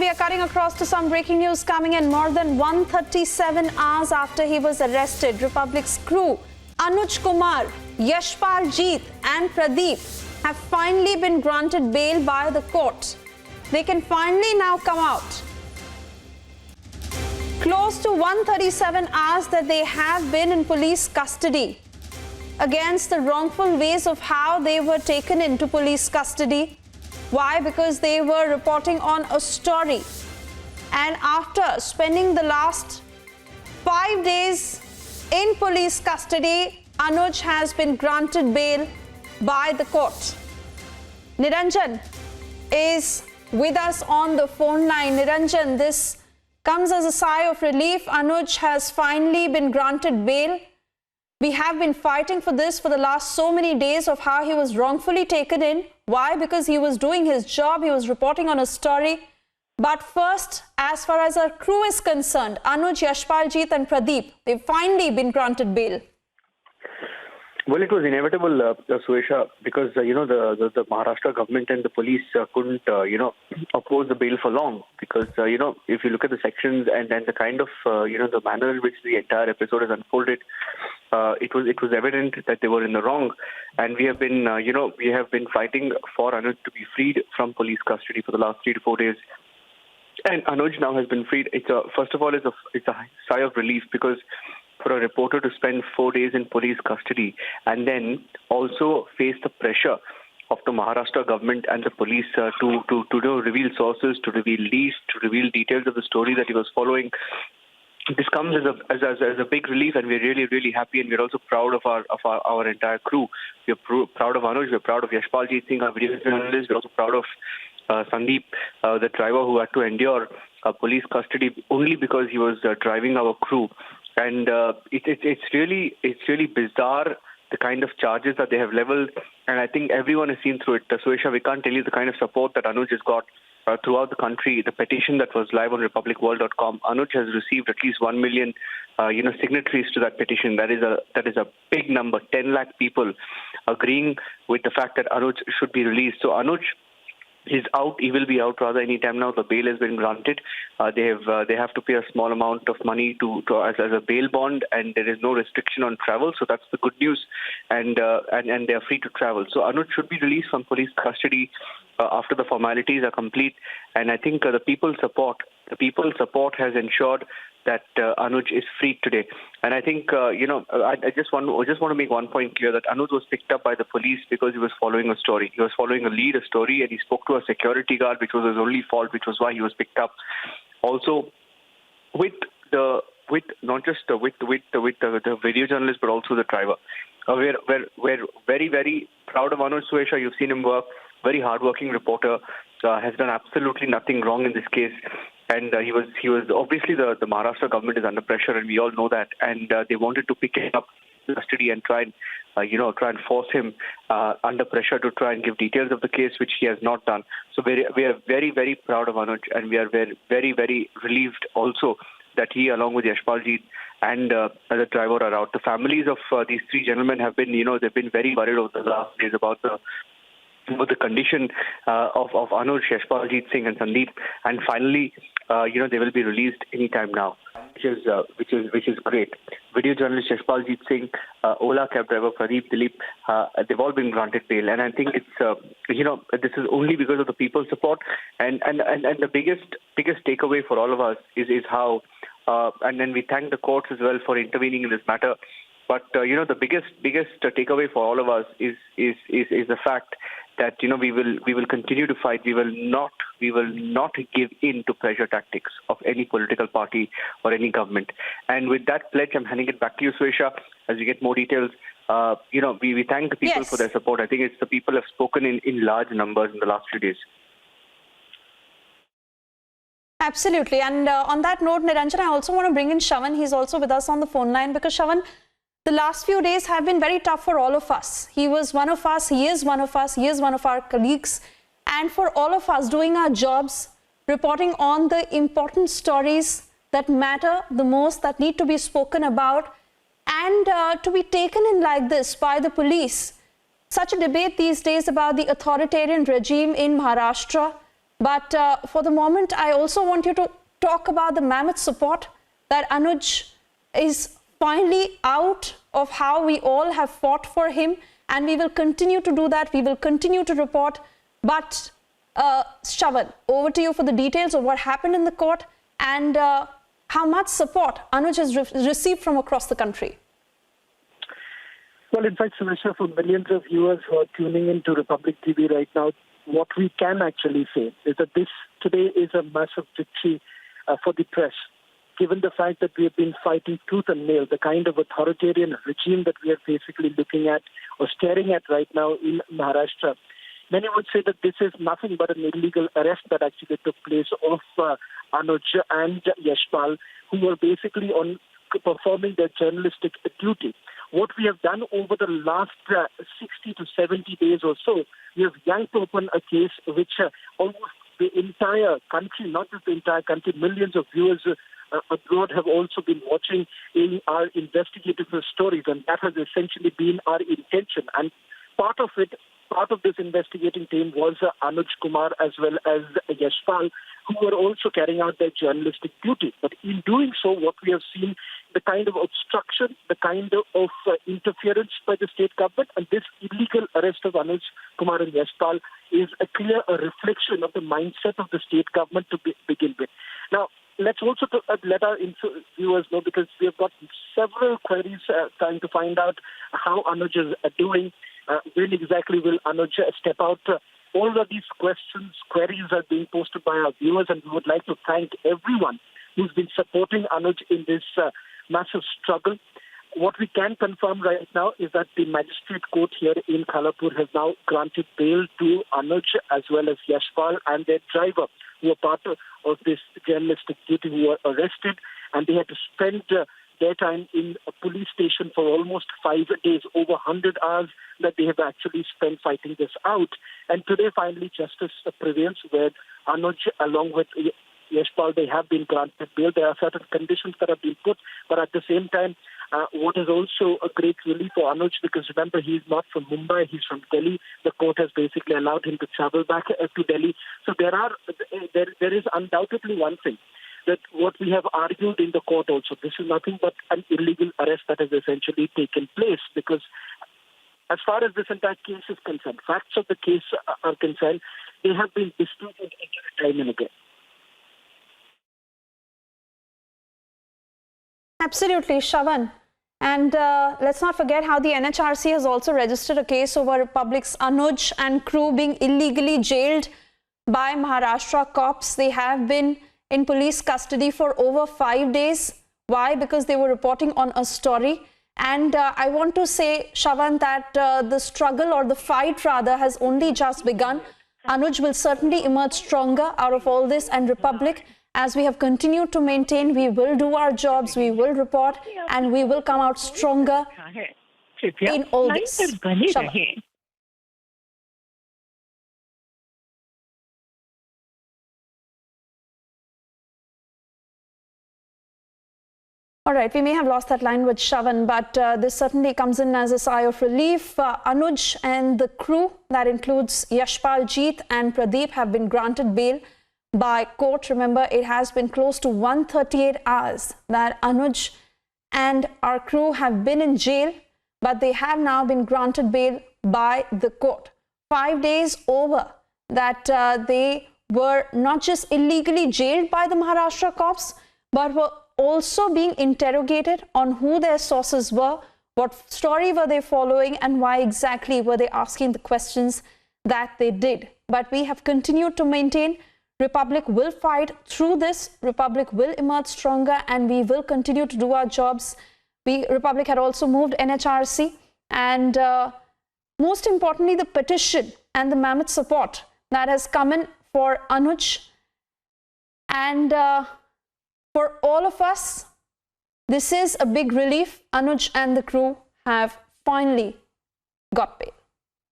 we are cutting across to some breaking news coming in. More than 137 hours after he was arrested, Republic's crew Anuj Kumar, Yashpal Jeet and Pradeep have finally been granted bail by the court. They can finally now come out. Close to 137 hours that they have been in police custody against the wrongful ways of how they were taken into police custody. Why? Because they were reporting on a story. And after spending the last 5 days in police custody, Anuj has been granted bail by the court. Niranjan is with us on the phone line. Niranjan, this comes as a sigh of relief. Anuj has finally been granted bail. We have been fighting for this for the last so many days of how he was wrongfully taken in. Why? Because he was doing his job. He was reporting on a story. But first, as far as our crew is concerned, Anuj, Yashpal Jeet and Pradeep, they've finally been granted bail. Well, it was inevitable, Suesha, because, the Maharashtra government and the police couldn't, oppose the bail for long. Because, if you look at the sections and the kind of, the manner in which the entire episode has unfolded, it was evident that they were in the wrong. And we have been, fighting for Anuj to be freed from police custody for the last 3 to 4 days. And Anuj now has been freed. First of all, it's a sigh of relief, because for a reporter to spend 4 days in police custody and then also face the pressure of the Maharashtra government and the police to reveal sources, to reveal leads, to reveal details of the story that he was following. This comes as a big relief, and we're really, really happy, and we're also proud of our entire crew. We're proud of Anuj, we're proud of Yashpal Jeet Singh, our video journalist. We're also proud of Sandeep, the driver who had to endure police custody only because he was driving our crew. And it's really bizarre, the kind of charges that they have leveled, and I think everyone has seen through it. Suesha, we can't tell you the kind of support that Anuj has got throughout the country. The petition that was live on republicworld.com, Anuj has received at least 1 million, signatories to that petition. That is a big number. 10 lakh people agreeing with the fact that Anuj should be released. So Anuj is out. He will be out rather any time now. The bail has been granted. They have to pay a small amount of money as a bail bond, and there is no restriction on travel. So that's the good news, and they are free to travel. So Anuj should be released from police custody after the formalities are complete. And I think the people's support has ensured that Anuj is freed today. And I think, I just want to make one point clear, that Anuj was picked up by the police because he was following a story. He was following a story, and he spoke to a security guard, which was his only fault, which was why he was picked up. Also, with the video journalist, but also the driver. We're very, very proud of Anuj, Suesha. You've seen him work. Very hardworking reporter, has done absolutely nothing wrong in this case. And he was obviously the Maharashtra government is under pressure, and we all know that. And they wanted to pick him up in custody and try and force him under pressure to try and give details of the case, which he has not done. So we are very, very proud of Anuj, and we are very, very, very relieved also that he, along with Yashpal Jeet and the driver, are out. The families of these three gentlemen have been, they've been very worried over the last days about the condition of Anuj, Yashpal Jeet Singh and Sandeep, and finally, they will be released anytime now, which is great. Video journalist Yashpal Jeet Singh, Ola cab driver Pradeep, Dilip, they've all been granted bail, and I think it's this is only because of the people's support, and the biggest takeaway for all of us is how, and then we thank the courts as well for intervening in this matter. But the biggest takeaway for all of us is the fact that we will continue to fight. We will not give in to pressure tactics of any political party or any government. And with that pledge, I'm handing it back to you, Suesha, as we get more details. We thank the people for their support. I think it's the people have spoken in large numbers in the last few days. Absolutely. And on that note, Niranjan, I also want to bring in Shravan. He's also with us on the phone line, because Shravan, the last few days have been very tough for all of us. He was one of us, he is one of us, he is one of our colleagues. And for all of us doing our jobs, reporting on the important stories that matter the most, that need to be spoken about, and to be taken in like this by the police. Such a debate these days about the authoritarian regime in Maharashtra. But for the moment, I also want you to talk about the mammoth support that Anuj is finally out of, how we all have fought for him, and we will continue to do that. We will continue to report. But Shravan, over to you for the details of what happened in the court and how much support Anuj has received from across the country. Well, in fact, Suresh, for millions of viewers who are tuning into Republic TV right now, what we can actually say is that this today is a massive victory for the press, given the fact that we have been fighting tooth and nail, the kind of authoritarian regime that we are basically looking at or staring at right now in Maharashtra. Many would say that this is nothing but an illegal arrest that actually took place of Anuj and Yashpal, who were basically performing their journalistic duty. What we have done over the last 60 to 70 days or so, we have yanked open a case which almost the entire country, not just the entire country, millions of viewers abroad have also been watching in our investigative stories, and that has essentially been our intention. And part of this investigating team was Anuj Kumar as well as Yashpal, who were also carrying out their journalistic duty. But in doing so, what we have seen, the kind of obstruction, the kind of interference by the state government, and this illegal arrest of Anuj Kumar and Yashpal is a clear reflection of the mindset of the state government to begin with. Now, let's also let our viewers know, because we have got several queries trying to find out how Anuj is doing. When exactly will Anuj step out? All of these queries are being posted by our viewers, and we would like to thank everyone who's been supporting Anuj in this massive struggle. What we can confirm right now is that the magistrate court here in Khalapur has now granted bail to Anuj as well as Yashpal and their driver, who were part of this journalistic duty, who were arrested, and they had to spend their time in a police station for almost 5 days, over 100 hours that they have actually spent fighting this out. And today, finally, justice prevails, where Anuj, along with Yashpal, they have been granted bail. There are certain conditions that have been put, but at the same time, what is also a great relief for Anuj, because remember, he's not from Mumbai, he's from Delhi. The court has basically allowed him to travel back to Delhi. So there is undoubtedly one thing, that what we have argued in the court also, this is nothing but an illegal arrest that has essentially taken place, because as far as this entire case is concerned, facts of the case are concerned, they have been disputed time and again. Absolutely, Shravan. And let's not forget how the NHRC has also registered a case over Republic's Anuj and crew being illegally jailed by Maharashtra cops. They have been in police custody for over 5 days. Why? Because they were reporting on a story. And I want to say, Shravan, that the struggle, or the fight rather, has only just begun. Anuj will certainly emerge stronger out of all this, and Republic, as we have continued to maintain, we will do our jobs, we will report, and we will come out stronger in all this. Shravan. All right, we may have lost that line with Shravan, but this certainly comes in as a sigh of relief. Anuj and the crew, that includes Yashpal, Jeet and Pradeep, have been granted bail by court. Remember, it has been close to 138 hours that Anuj and our crew have been in jail, but they have now been granted bail by the court. 5 days over that they were not just illegally jailed by the Maharashtra cops, but were also being interrogated on who their sources were, what story were they following, and why exactly were they asking the questions that they did. But we have continued to maintain Republic will fight through this, Republic will emerge stronger, and we will continue to do our jobs. Republic had also moved NHRC, and most importantly, the petition and the mammoth support that has come in for Anuj. And for all of us, this is a big relief. Anuj and the crew have finally got paid.